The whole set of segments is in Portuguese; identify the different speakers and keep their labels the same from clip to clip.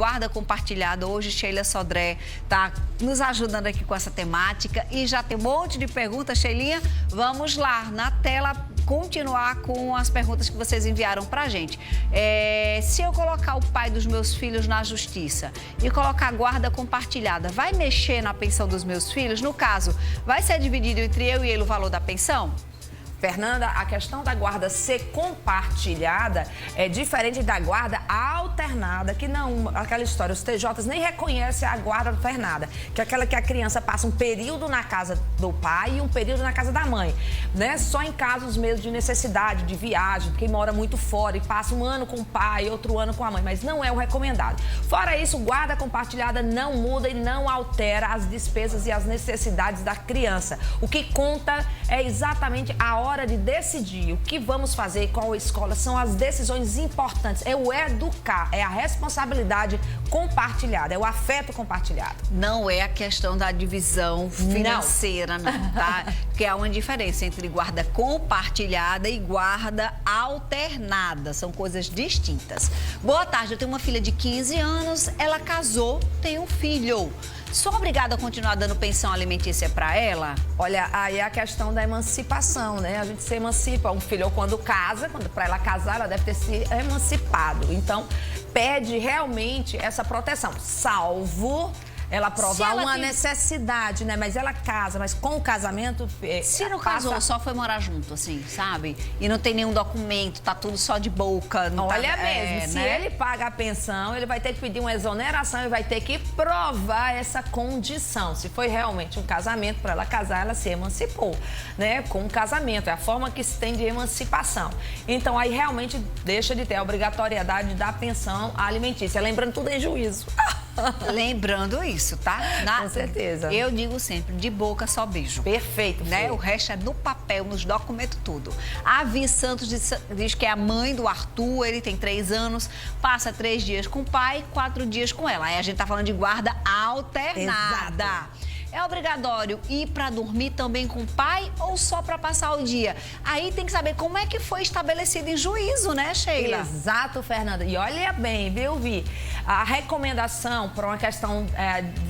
Speaker 1: guarda compartilhada. Hoje, Sheila Sodré está nos ajudando aqui com essa temática e já tem um monte de perguntas, Sheilinha. Vamos lá, na tela, continuar com as perguntas que vocês enviaram pra gente. Se eu colocar o pai dos meus filhos na justiça e colocar guarda compartilhada, vai mexer na pensão dos meus filhos? No caso, vai ser dividido entre eu e ele o valor da pensão?
Speaker 2: Fernanda, a questão da guarda ser compartilhada é diferente da guarda alternada, que não, aquela história, os TJs nem reconhecem a guarda alternada, que é aquela que a criança passa um período na casa do pai e um período na casa da mãe, né? Só em casos mesmo de necessidade, de viagem, quem mora muito fora e passa um ano com o pai, outro ano com a mãe, mas não é o recomendado. Fora isso, guarda compartilhada não muda e não altera as despesas e as necessidades da criança. O que conta é exatamente a hora de decidir o que vamos fazer, qual escola, são as decisões importantes, é o educar, é a responsabilidade compartilhada, é o afeto compartilhado.
Speaker 1: Não é a questão da divisão financeira, não, tá? Porque há uma diferença entre guarda compartilhada e guarda alternada, são coisas distintas. Boa tarde, eu tenho uma filha de 15 anos, ela casou, tem um filho. Sou obrigada a continuar dando pensão alimentícia para ela?
Speaker 2: Olha, aí é a questão da emancipação, né? A gente se emancipa. Um filho, quando casa, para ela casar, ela deve ter se emancipado. Então, pede realmente essa proteção, salvo ela provar uma necessidade, né? Mas ela casa, mas com o casamento...
Speaker 1: Se não casou, só foi morar junto, assim, sabe? E não tem nenhum documento, tá tudo só de boca. Não
Speaker 2: Olha
Speaker 1: tá,
Speaker 2: mesmo, se ele paga a pensão, ele vai ter que pedir uma exoneração e vai ter que provar essa condição. Se foi realmente um casamento, para ela casar, ela se emancipou, né? Com o casamento, é a forma que se tem de emancipação. Então, aí realmente deixa de ter a obrigatoriedade da pensão alimentícia. Lembrando, tudo em juízo.
Speaker 1: Lembrando isso, tá?
Speaker 2: Com certeza.
Speaker 1: Eu digo sempre, de boca só beijo.
Speaker 2: Perfeito,
Speaker 1: né? O resto é no papel, nos documentos, tudo. A Vi Santos diz que é a mãe do Arthur, ele tem 3 anos, passa 3 dias com o pai, 4 dias com ela. Aí a gente tá falando de guarda alternada.
Speaker 2: Exato.
Speaker 1: É obrigatório ir para dormir também com o pai ou só para passar o dia? Aí tem que saber como é que foi estabelecido em juízo, né, Sheila?
Speaker 2: Exato, Fernanda. E olha bem, viu, Vi? A recomendação para uma questão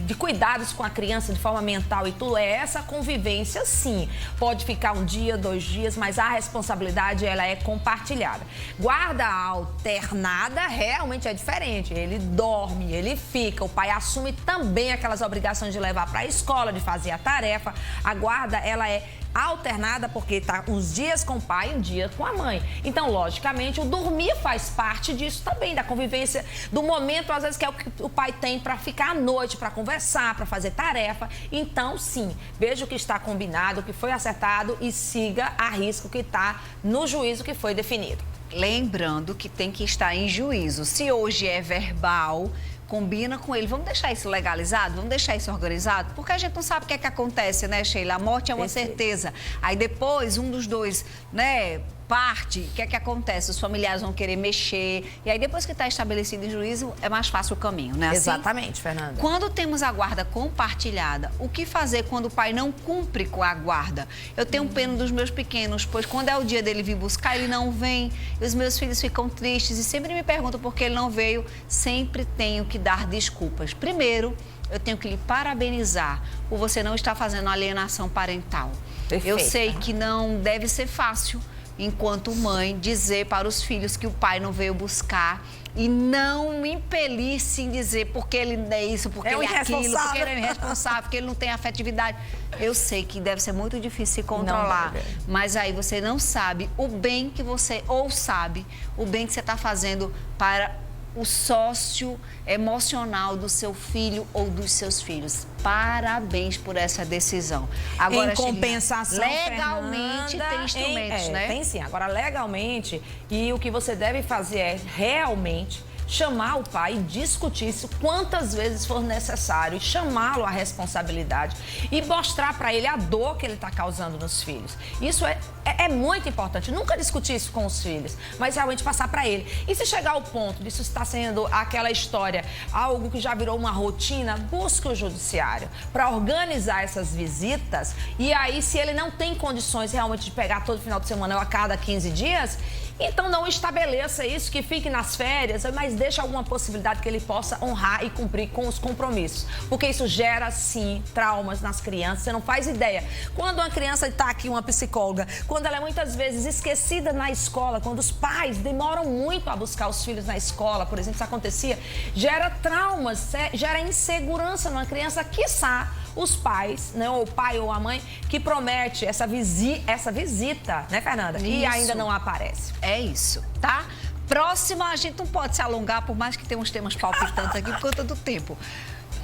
Speaker 2: de cuidados com a criança de forma mental e tudo é essa convivência, sim. Pode ficar 1 dia, 2 dias, mas a responsabilidade, ela é compartilhada. Guarda alternada realmente é diferente. Ele dorme, ele fica, o pai assume também aquelas obrigações de levar para a escola, de fazer a tarefa. A guarda, ela é alternada porque tá uns dias com o pai e um dia com a mãe. Então, logicamente, o dormir faz parte disso também, da convivência, do momento, às vezes, que é o que o pai tem para ficar à noite, para conversar, para fazer tarefa. Então, sim, veja o que está combinado, o que foi acertado e siga a risco que está no juízo que foi definido.
Speaker 1: Lembrando que tem que estar em juízo. Se hoje é verbal, combina com ele. Vamos deixar isso legalizado? Vamos deixar isso organizado? Porque a gente não sabe o que é que acontece, né, Sheila? A morte é uma certeza. Aí depois, um dos dois, né, parte, o que é que acontece? Os familiares vão querer mexer. E aí, depois que está estabelecido em juízo, é mais fácil o caminho, né? Assim?
Speaker 2: Exatamente, Fernanda.
Speaker 1: Quando temos a guarda compartilhada, o que fazer quando o pai não cumpre com a guarda? Eu tenho pena dos meus pequenos, pois quando é o dia dele vir buscar, ele não vem. E os meus filhos ficam tristes e sempre me perguntam por que ele não veio. Sempre tenho que dar desculpas. Primeiro, eu tenho que lhe parabenizar por você não estar fazendo alienação parental.
Speaker 2: Perfeito.
Speaker 1: Eu sei que não deve ser fácil, enquanto mãe, dizer para os filhos que o pai não veio buscar e não me impelir-se em dizer porque ele é isso, porque ele é aquilo, porque ele é irresponsável, porque ele não tem afetividade. Eu sei que deve ser muito difícil se controlar, mas aí você não sabe o bem que você, ou sabe o bem que você está fazendo para o sócio emocional do seu filho ou dos seus filhos. Parabéns por essa decisão. Agora,
Speaker 2: em compensação,
Speaker 1: legalmente,
Speaker 2: Fernanda,
Speaker 1: tem instrumentos, né?
Speaker 2: Tem sim. Agora, legalmente, e o que você deve fazer é realmente chamar o pai e discutir isso quantas vezes for necessário, chamá-lo à responsabilidade e mostrar para ele a dor que ele está causando nos filhos. Isso é muito importante. Nunca discutir isso com os filhos, mas realmente passar para ele. E se chegar ao ponto disso estar sendo aquela história, algo que já virou uma rotina, busque o judiciário para organizar essas visitas. E aí, se ele não tem condições realmente de pegar todo final de semana ou a cada 15 dias, Então não estabeleça isso, que fique nas férias, mas deixe alguma possibilidade que ele possa honrar e cumprir com os compromissos. Porque isso gera, sim, traumas nas crianças. Você não faz ideia. Quando uma criança está aqui, uma psicóloga, quando ela é muitas vezes esquecida na escola, quando os pais demoram muito a buscar os filhos na escola, por exemplo, isso acontecia, gera traumas, gera insegurança numa criança, quiçá os pais, né, ou o pai ou a mãe, que promete essa visita, né, Fernanda?
Speaker 1: Isso.
Speaker 2: E ainda não aparece.
Speaker 1: É isso, tá? Próxima, a gente não pode se alongar, por mais que tenha uns temas palpitantes aqui por conta do tempo.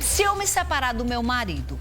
Speaker 1: Se eu me separar do meu marido,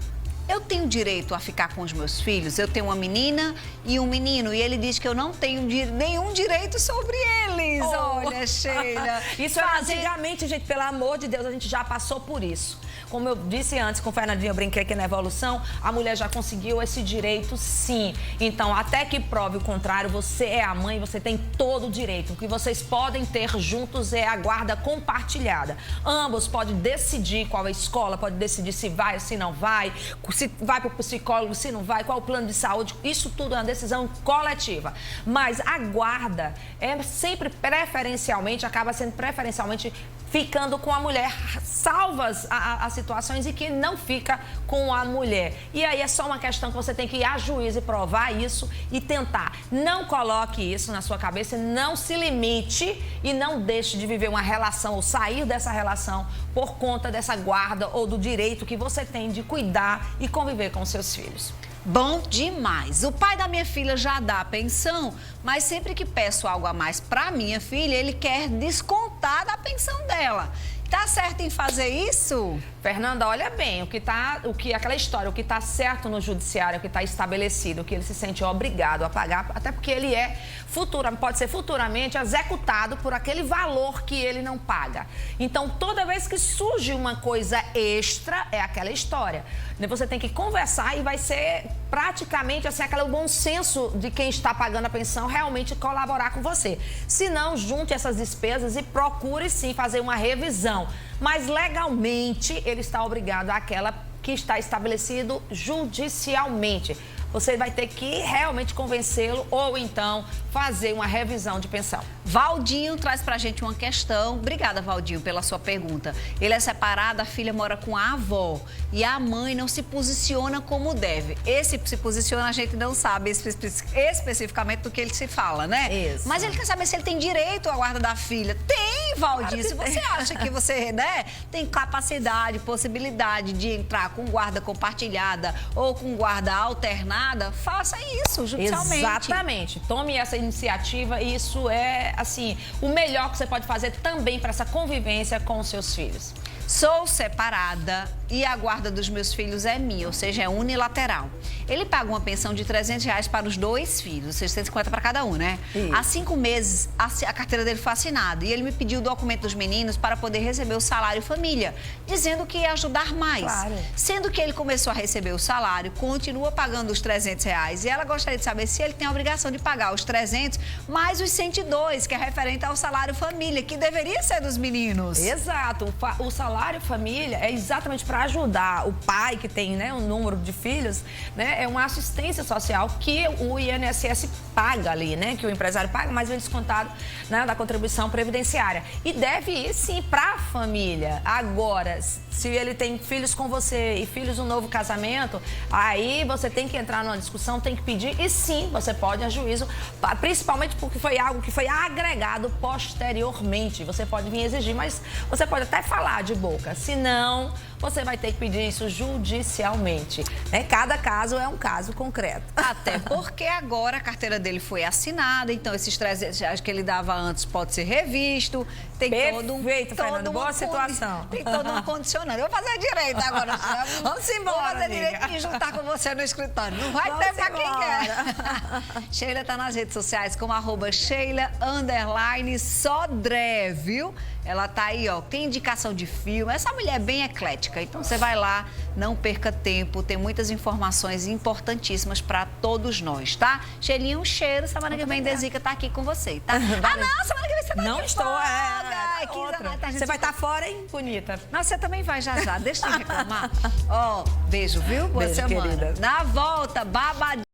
Speaker 1: eu tenho direito a ficar com os meus filhos? Eu tenho uma menina e um menino, e ele diz que eu não tenho nenhum direito sobre eles. Olha, Sheila.
Speaker 2: Isso antigamente, gente, pelo amor de Deus, a gente já passou por isso. Como eu disse antes com o Fernandinho, eu brinquei aqui na evolução, a mulher já conseguiu esse direito, sim. Então, até que prove o contrário, você é a mãe, você tem todo o direito. O que vocês podem ter juntos é a guarda compartilhada. Ambos podem decidir qual é a escola, pode decidir se vai ou se não vai, se vai para o psicólogo, se não vai, qual é o plano de saúde. Isso tudo é uma decisão coletiva. Mas a guarda é sempre preferencialmente, acaba sendo preferencialmente ficando com a mulher, salvas as situações em que não fica com a mulher. E aí é só uma questão que você tem que ir a juízo e provar isso e tentar. Não coloque isso na sua cabeça, não se limite e não deixe de viver uma relação ou sair dessa relação por conta dessa guarda ou do direito que você tem de cuidar e conviver com seus filhos.
Speaker 1: Bom demais. O pai da minha filha já dá a pensão, mas sempre que peço algo a mais para minha filha, ele quer descontar da pensão dela. Tá certo em fazer isso?
Speaker 2: Fernanda, olha bem, aquela história, o que está certo no judiciário, o que está estabelecido, o que ele se sente obrigado a pagar, até porque ele pode ser futuramente executado por aquele valor que ele não paga. Então, toda vez que surge uma coisa extra, é aquela história. Você tem que conversar e vai ser praticamente assim, aquele bom senso de quem está pagando a pensão realmente colaborar com você. Se não, junte essas despesas e procure sim fazer uma revisão. Mas legalmente ele está obrigado àquela que está estabelecido judicialmente. Você vai ter que realmente convencê-lo ou então fazer uma revisão de pensão.
Speaker 1: Valdinho traz pra gente uma questão. Obrigada, Valdinho, pela sua pergunta. Ele é separado, a filha mora com a avó e a mãe não se posiciona como deve. Esse se posiciona, a gente não sabe especificamente do que ele se fala, né?
Speaker 2: Isso.
Speaker 1: Mas ele quer saber se ele tem direito à guarda da filha. Tem, Valdinho. Se você acha que você, né, tem capacidade, possibilidade de entrar com guarda compartilhada ou com guarda alternada, faça isso judicialmente.
Speaker 2: Exatamente. Tome essa iniciativa e isso é, assim, o melhor que você pode fazer também para essa convivência com os seus filhos.
Speaker 1: Sou separada e a guarda dos meus filhos é minha, ou seja, é unilateral. Ele paga uma pensão de R$300 para os 2 filhos, 650 para cada um, né?
Speaker 2: Isso.
Speaker 1: Há 5 meses, a carteira dele foi assinada e ele me pediu o documento dos meninos para poder receber o salário família, dizendo que ia ajudar mais.
Speaker 2: Claro.
Speaker 1: Sendo que ele começou a receber o salário, continua pagando os R$300 e ela gostaria de saber se ele tem a obrigação de pagar os 300 mais os 102, que é referente ao salário família, que deveria ser dos meninos.
Speaker 2: Exato. O salário família é exatamente para ajudar o pai que tem, né, um número de filhos, né, é uma assistência social que o INSS paga ali, né, que o empresário paga, mas vem descontado, né, da contribuição previdenciária. E deve ir, sim, para a família. Agora, se ele tem filhos com você e filhos no novo casamento, aí você tem que entrar numa discussão, tem que pedir, e sim, você pode ir a juízo, principalmente porque foi algo que foi agregado posteriormente. Você pode vir exigir, mas você pode até falar de boca. Se não, você vai ter que pedir isso judicialmente. Né? Cada caso é um caso concreto.
Speaker 1: Até porque agora a carteira dele foi assinada, então esses R$300 que ele dava antes pode ser revisto. Tem
Speaker 2: Perfeito, Fernanda. Boa situação.
Speaker 1: Tem todo um condicionante. Eu vou fazer direito agora.
Speaker 2: Vamos embora,
Speaker 1: vou fazer
Speaker 2: amiga.
Speaker 1: direito e juntar com você no escritório. Não vai ter pra quem quer. Sheila tá nas redes sociais como @Sheila_Sodré, viu? Ela tá aí, ó, tem indicação de filme. Essa mulher é bem eclética. Então você vai lá, não perca tempo. Tem muitas informações importantíssimas pra todos nós, tá? Sheilinha, um cheiro. Semana que vem, Desica tá aqui com você, tá? Ah, não, semana que vem você tá
Speaker 2: não
Speaker 1: aqui
Speaker 2: estou,
Speaker 1: fora.
Speaker 2: Você vai estar fora, hein, bonita?
Speaker 1: Não, você também vai já. Deixa eu reclamar. Ó, beijo, viu? Boa
Speaker 2: Beijo,
Speaker 1: semana.
Speaker 2: querida.
Speaker 1: Na volta, babadinho.